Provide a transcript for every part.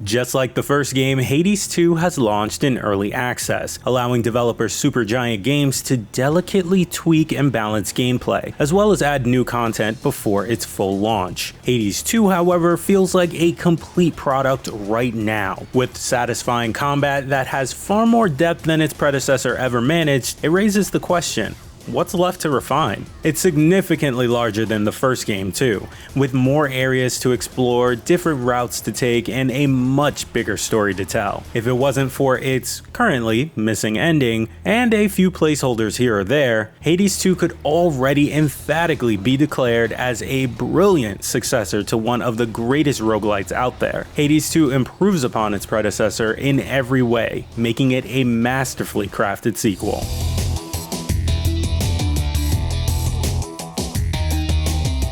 Just like the first game, Hades 2 has launched in early access, allowing developer Supergiant Games to delicately tweak and balance gameplay, as well as add new content before its full launch. Hades 2, however, feels like a complete product right now. With satisfying combat that has far more depth than its predecessor ever managed, it raises the question, what's left to refine? It's significantly larger than the first game too, with more areas to explore, different routes to take, and a much bigger story to tell. If it wasn't for its currently missing ending, and a few placeholders here or there, Hades 2 could already emphatically be declared as a brilliant successor to one of the greatest roguelites out there. Hades 2 improves upon its predecessor in every way, making it a masterfully crafted sequel.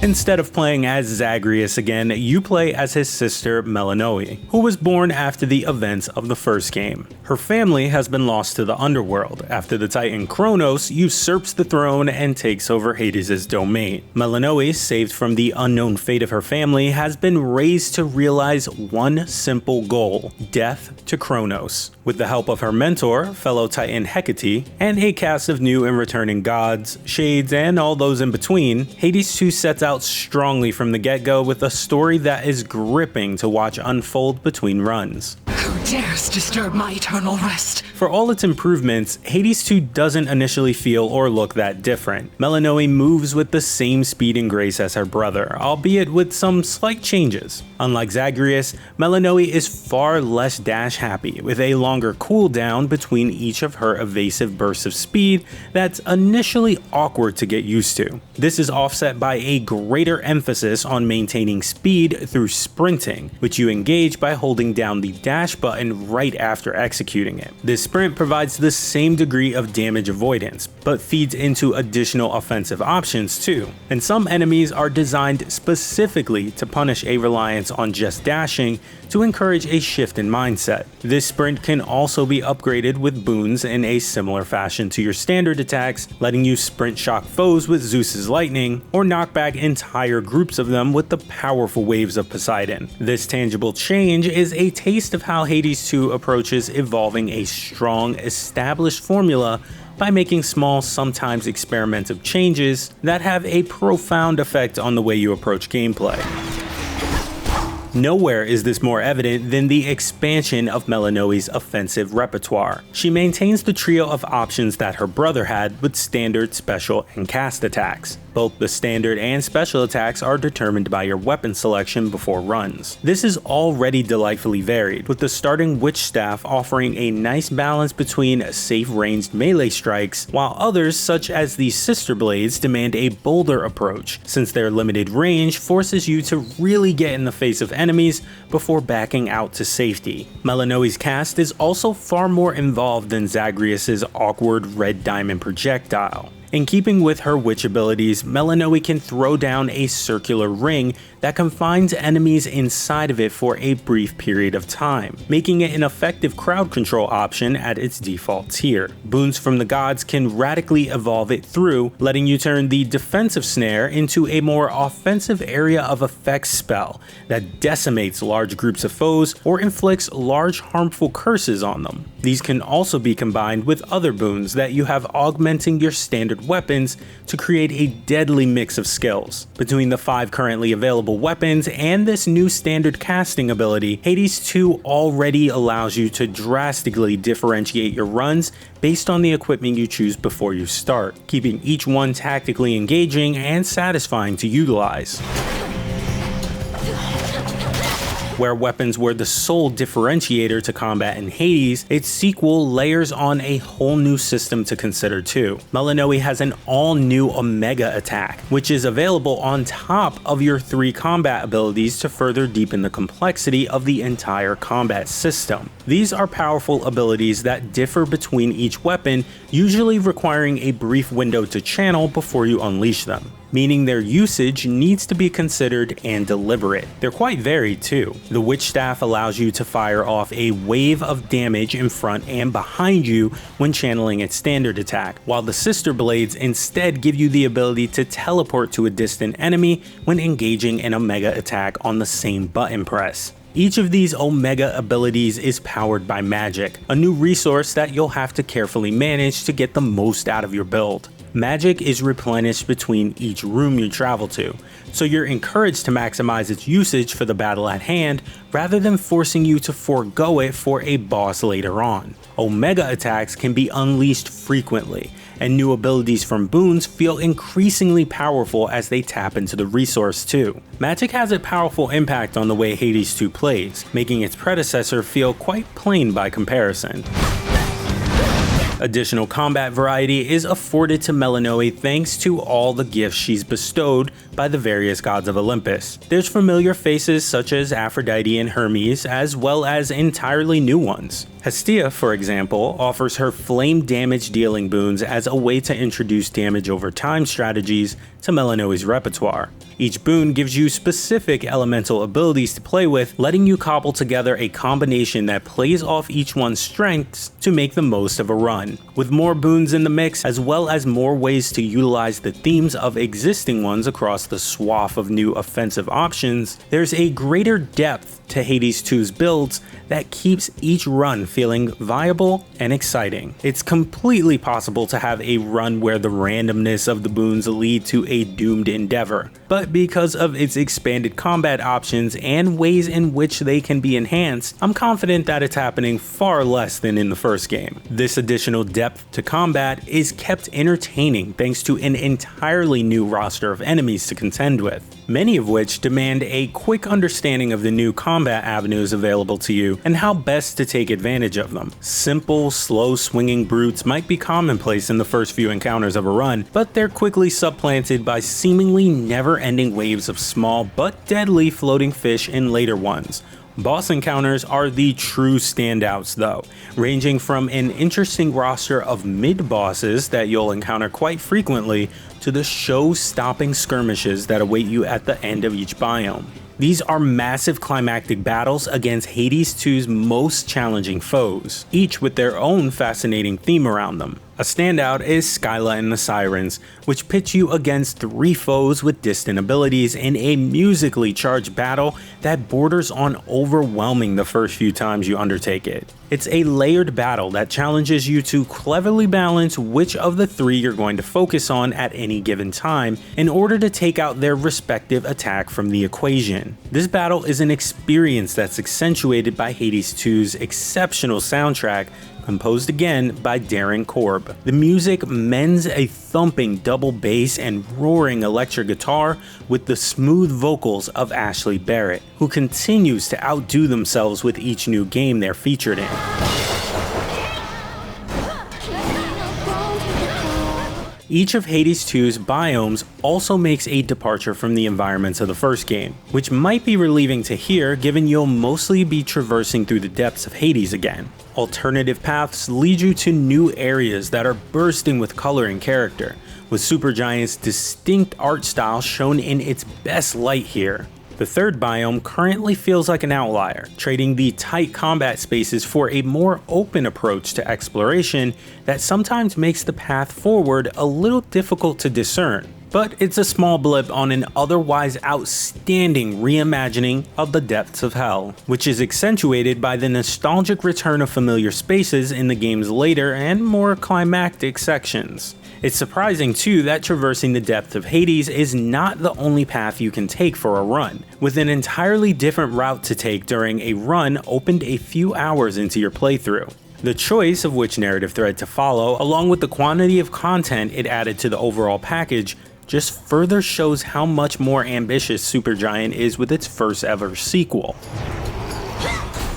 Instead of playing as Zagreus again, you play as his sister Melinoe, who was born after the events of the first game. Her family has been lost to the underworld after the titan Kronos usurps the throne and takes over Hades' domain. Melinoe, saved from the unknown fate of her family, has been raised to realize one simple goal: death to Kronos. With the help of her mentor, fellow titan Hecate, and a cast of new and returning gods, shades, and all those in between, Hades 2 sets out strongly from the get-go with a story that is gripping to watch unfold between runs. Who dares disturb my eternal rest? For all its improvements, Hades 2 doesn't initially feel or look that different. Melinoe moves with the same speed and grace as her brother, albeit with some slight changes. Unlike Zagreus, Melinoe is far less dash happy, with a longer cooldown between each of her evasive bursts of speed that's initially awkward to get used to. This is offset by a greater emphasis on maintaining speed through sprinting, which you engage by holding down the dash button right after executing it. This sprint provides the same degree of damage avoidance, but feeds into additional offensive options too, and some enemies are designed specifically to punish a reliance on just dashing to encourage a shift in mindset. This sprint can also be upgraded with boons in a similar fashion to your standard attacks, letting you sprint shock foes with Zeus's lightning, or knock back entire groups of them with the powerful waves of Poseidon. This tangible change is a taste of how Hades 2 approaches evolving a strong, established formula by making small, sometimes experimental changes that have a profound effect on the way you approach gameplay. Nowhere is this more evident than the expansion of Melinoe's offensive repertoire. She maintains the trio of options that her brother had with standard, special, and cast attacks. Both the standard and special attacks are determined by your weapon selection before runs. This is already delightfully varied, with the starting witch staff offering a nice balance between safe ranged melee strikes, while others such as the sister blades demand a bolder approach, since their limited range forces you to really get in the face of enemies before backing out to safety. Melinoe's cast is also far more involved than Zagreus' awkward red diamond projectile. In keeping with her witch abilities, Melinoe can throw down a circular ring that confines enemies inside of it for a brief period of time, making it an effective crowd control option at its default tier. Boons from the gods can radically evolve it through, letting you turn the defensive snare into a more offensive area of effects spell that decimates large groups of foes or inflicts large harmful curses on them. These can also be combined with other boons that you have augmenting your standard weapons to create a deadly mix of skills. Between the 5 currently available weapons and this new standard casting ability, Hades 2 already allows you to drastically differentiate your runs based on the equipment you choose before you start, keeping each one tactically engaging and satisfying to utilize. Where weapons were the sole differentiator to combat in Hades, its sequel layers on a whole new system to consider too. Melinoe has an all-new Omega attack, which is available on top of your 3 combat abilities to further deepen the complexity of the entire combat system. These are powerful abilities that differ between each weapon, usually requiring a brief window to channel before you unleash them, meaning their usage needs to be considered and deliberate. They're quite varied too. The Witch Staff allows you to fire off a wave of damage in front and behind you when channeling its standard attack, while the Sister Blades instead give you the ability to teleport to a distant enemy when engaging an Omega attack on the same button press. Each of these Omega abilities is powered by magic, a new resource that you'll have to carefully manage to get the most out of your build. Magic is replenished between each room you travel to, so you're encouraged to maximize its usage for the battle at hand rather than forcing you to forego it for a boss later on. Omega attacks can be unleashed frequently, and new abilities from boons feel increasingly powerful as they tap into the resource too. Magic has a powerful impact on the way Hades 2 plays, making its predecessor feel quite plain by comparison. Additional combat variety is afforded to Melinoe thanks to all the gifts she's bestowed by the various gods of Olympus. There's familiar faces such as Aphrodite and Hermes, as well as entirely new ones. Hestia, for example, offers her flame damage dealing boons as a way to introduce damage over time strategies to Melinoe's repertoire. Each boon gives you specific elemental abilities to play with, letting you cobble together a combination that plays off each one's strengths to make the most of a run. With more boons in the mix, as well as more ways to utilize the themes of existing ones across the swath of new offensive options, there's a greater depth to Hades 2's builds that keeps each run feeling viable and exciting. It's completely possible to have a run where the randomness of the boons lead to a doomed endeavor, but because of its expanded combat options and ways in which they can be enhanced, I'm confident that it's happening far less than in the first game. This additional depth to combat is kept entertaining thanks to an entirely new roster of enemies to contend with, many of which demand a quick understanding of the new combat avenues available to you and how best to take advantage of them. Simple, slow-swinging brutes might be commonplace in the first few encounters of a run, but they're quickly supplanted by seemingly never-ending waves of small but deadly floating fish in later ones. Boss encounters are the true standouts though, ranging from an interesting roster of mid-bosses that you'll encounter quite frequently to the show-stopping skirmishes that await you at the end of each biome. These are massive climactic battles against Hades 2's most challenging foes, each with their own fascinating theme around them. A standout is Skyla and the Sirens, which pits you against 3 foes with distant abilities in a musically charged battle that borders on overwhelming the first few times you undertake it. It's a layered battle that challenges you to cleverly balance which of the 3 you're going to focus on at any given time in order to take out their respective attack from the equation. This battle is an experience that's accentuated by Hades 2's exceptional soundtrack, composed again by Darren Korb. The music mends a thumping double bass and roaring electric guitar with the smooth vocals of Ashley Barrett, who continues to outdo themselves with each new game they're featured in. Each of Hades 2's biomes also makes a departure from the environments of the first game, which might be relieving to hear given you'll mostly be traversing through the depths of Hades again. Alternative paths lead you to new areas that are bursting with color and character, with Supergiant's distinct art style shown in its best light here. The third biome currently feels like an outlier, trading the tight combat spaces for a more open approach to exploration that sometimes makes the path forward a little difficult to discern. But it's a small blip on an otherwise outstanding reimagining of the depths of hell, which is accentuated by the nostalgic return of familiar spaces in the game's later and more climactic sections. It's surprising too that traversing the depth of Hades is not the only path you can take for a run, with an entirely different route to take during a run opened a few hours into your playthrough. The choice of which narrative thread to follow, along with the quantity of content it added to the overall package, just further shows how much more ambitious Supergiant is with its first ever sequel.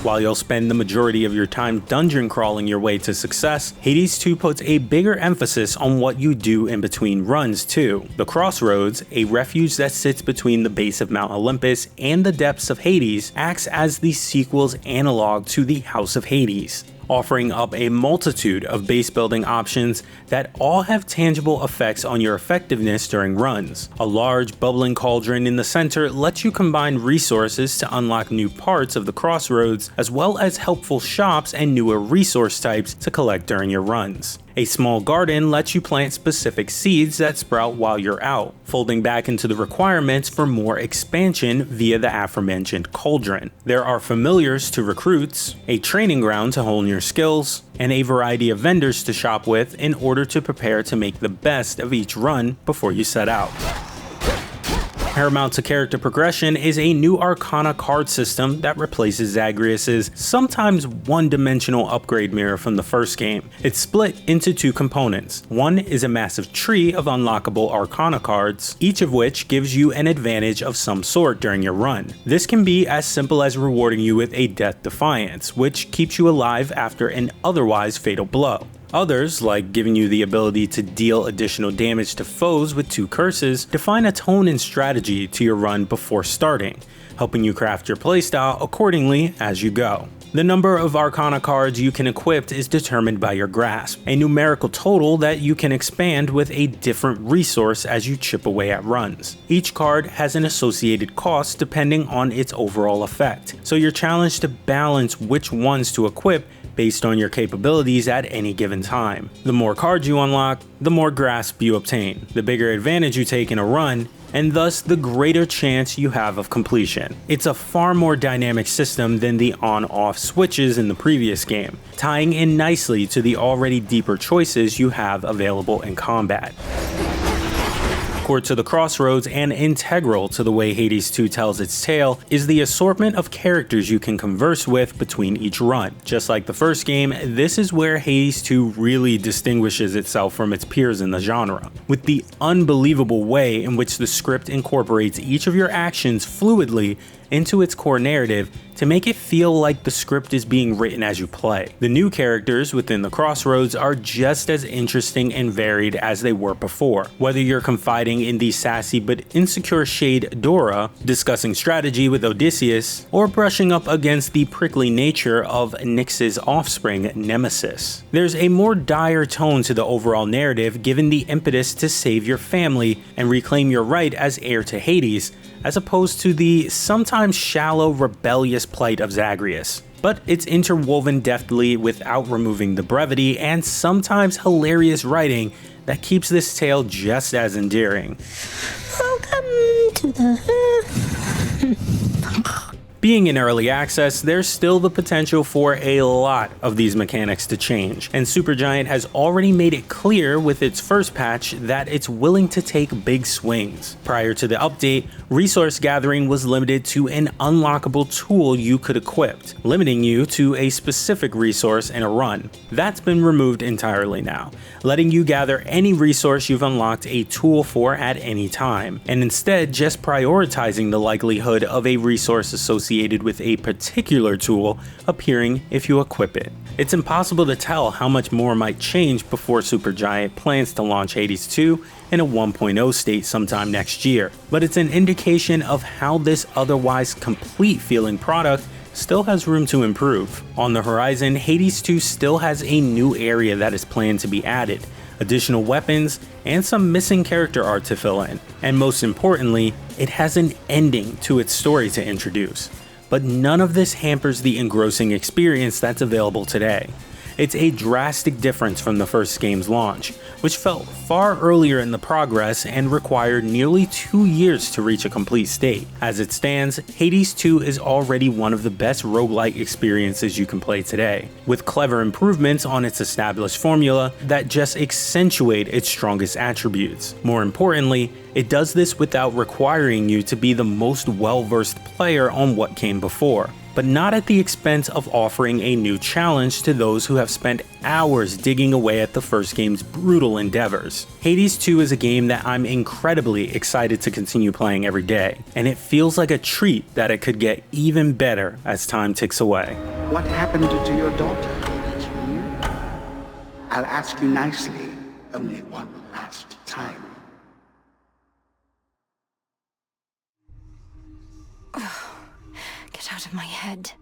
While you'll spend the majority of your time dungeon crawling your way to success, Hades 2 puts a bigger emphasis on what you do in between runs too. The Crossroads, a refuge that sits between the base of Mount Olympus and the depths of Hades, acts as the sequel's analog to the House of Hades, offering up a multitude of base building options that all have tangible effects on your effectiveness during runs. A large bubbling cauldron in the center lets you combine resources to unlock new parts of the Crossroads, as well as helpful shops and newer resource types to collect during your runs. A small garden lets you plant specific seeds that sprout while you're out, folding back into the requirements for more expansion via the aforementioned cauldron. There are familiars to recruits, a training ground to hone your skills, and a variety of vendors to shop with in order to prepare to make the best of each run before you set out. Paramount to character progression is a new Arcana card system that replaces Zagreus's sometimes one-dimensional upgrade mirror from the first game. It's split into two components. One is a massive tree of unlockable Arcana cards, each of which gives you an advantage of some sort during your run. This can be as simple as rewarding you with a Death Defiance, which keeps you alive after an otherwise fatal blow. Others, like giving you the ability to deal additional damage to foes with 2 curses, define a tone and strategy to your run before starting, helping you craft your playstyle accordingly as you go. The number of Arcana cards you can equip is determined by your grasp, a numerical total that you can expand with a different resource as you chip away at runs. Each card has an associated cost depending on its overall effect, so you're challenged to balance which ones to equip based on your capabilities at any given time. The more cards you unlock, the more grasp you obtain, the bigger advantage you take in a run, and thus the greater chance you have of completion. It's a far more dynamic system than the on-off switches in the previous game, tying in nicely to the already deeper choices you have available in combat. Core to the Crossroads and integral to the way Hades 2 tells its tale is the assortment of characters you can converse with between each run. Just like the first game, this is where Hades 2 really distinguishes itself from its peers in the genre, with the unbelievable way in which the script incorporates each of your actions fluidly into its core narrative to make it feel like the script is being written as you play. The new characters within the Crossroads are just as interesting and varied as they were before. Whether you're confiding in the sassy but insecure shade Dora, discussing strategy with Odysseus, or brushing up against the prickly nature of Nyx's offspring, Nemesis. There's a more dire tone to the overall narrative given the impetus to save your family and reclaim your right as heir to Hades, as opposed to the sometimes shallow, rebellious plight of Zagreus. But it's interwoven deftly without removing the brevity and sometimes hilarious writing that keeps this tale just as endearing. Welcome to the... Being in early access, there's still the potential for a lot of these mechanics to change, and Supergiant has already made it clear with its first patch that it's willing to take big swings. Prior to the update, resource gathering was limited to an unlockable tool you could equip, limiting you to a specific resource in a run. That's been removed entirely now, letting you gather any resource you've unlocked a tool for at any time, and instead just prioritizing the likelihood of a resource associated with a particular tool appearing if you equip it. It's impossible to tell how much more might change before Supergiant plans to launch Hades 2 in a 1.0 state sometime next year, but it's an indication of how this otherwise complete feeling product still has room to improve. On the horizon, Hades 2 still has a new area that is planned to be added, additional weapons, and some missing character art to fill in. And most importantly, it has an ending to its story to introduce. But none of this hampers the engrossing experience that's available today. It's a drastic difference from the first game's launch, which felt far earlier in the progress and required nearly 2 years to reach a complete state. As it stands, Hades 2 is already one of the best roguelite experiences you can play today, with clever improvements on its established formula that just accentuate its strongest attributes. More importantly, it does this without requiring you to be the most well-versed player on what came before, but not at the expense of offering a new challenge to those who have spent hours digging away at the first game's brutal endeavors. Hades 2 is a game that I'm incredibly excited to continue playing every day, and it feels like a treat that it could get even better as time ticks away. What happened to your daughter? I'll ask you nicely, only one last time. Get out of my head.